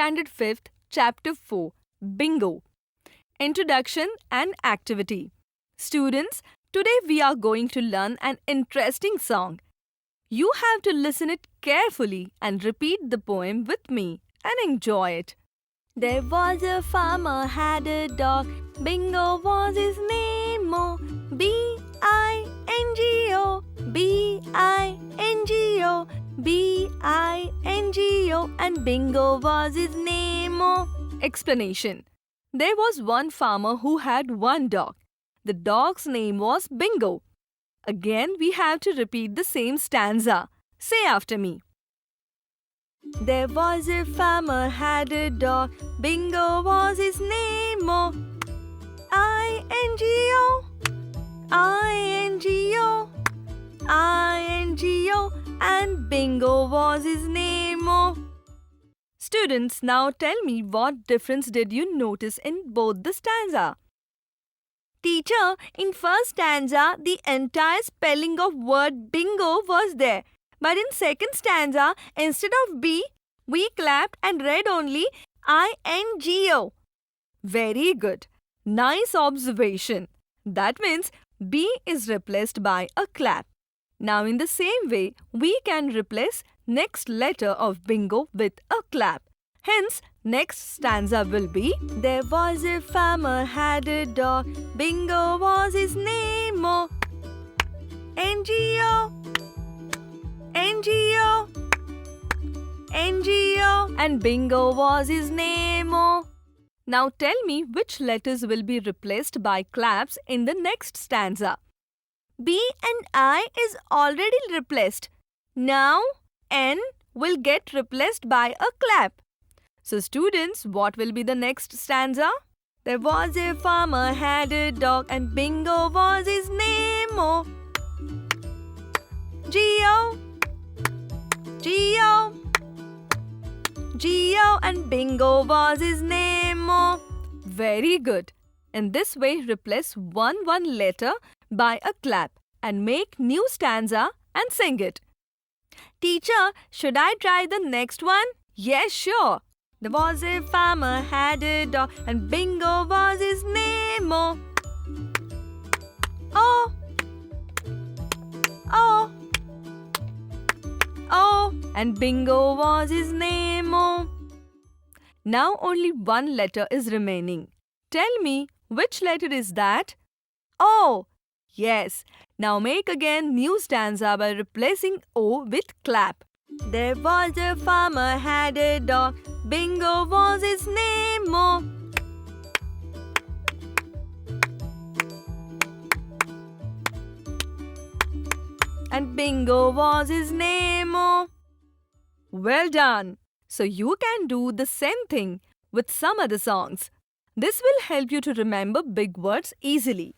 Standard 5th, Chapter 4, Bingo. Introduction and Activity. Students, today we are going to learn an interesting song. You have to listen it carefully and repeat the poem with me and enjoy it. There was a farmer had a dog, Bingo was his name, oh, B-I-N-G-O, B-I-N-G-O, B-I-N-G-O, and Bingo was his name, oh. Explanation. There was one farmer who had one dog. The dog's name was Bingo. Again, we have to repeat the same stanza. Say after me. There was a farmer had a dog, Bingo was his name, oh, I-N-G-O, I-N-G-O, I-N-G-O, and Bingo was his name, oh. Students, now tell me what difference did you notice in both the stanza? Teacher, in first stanza, the entire spelling of word bingo was there. But in second stanza, instead of B, we clapped and read only I-N-G-O. Very good. Nice observation. That means B is replaced by a clap. Now in the same way, we can replace next letter of bingo with a clap. Hence, next stanza will be, there was a farmer had a dog, Bingo was his name, oh, N-G-O, N-G-O, N-G-O, and Bingo was his name, oh. Now tell me which letters will be replaced by claps in the next stanza. B and I is already replaced. Now N will get replaced by a clap. So students, what will be the next stanza? There was a farmer had a dog and Bingo was his name, oh, G-O, G-O, G-O, and Bingo was his name, oh. Very good. In this way, replace one letter by a clap and make new stanza and sing it. Teacher, should I try the next one? Yes, sure. There was a farmer had a dog and Bingo was his name, oh, oh, oh, oh, and Bingo was his name, oh. Now only one letter is remaining. Tell me, which letter is that? O. Yes. Now make again new stanza by replacing O with clap. There was a farmer had a dog, Bingo was his name, oh, and Bingo was his name, oh. Well done. So you can do the same thing with some other songs. This will help you to remember big words easily.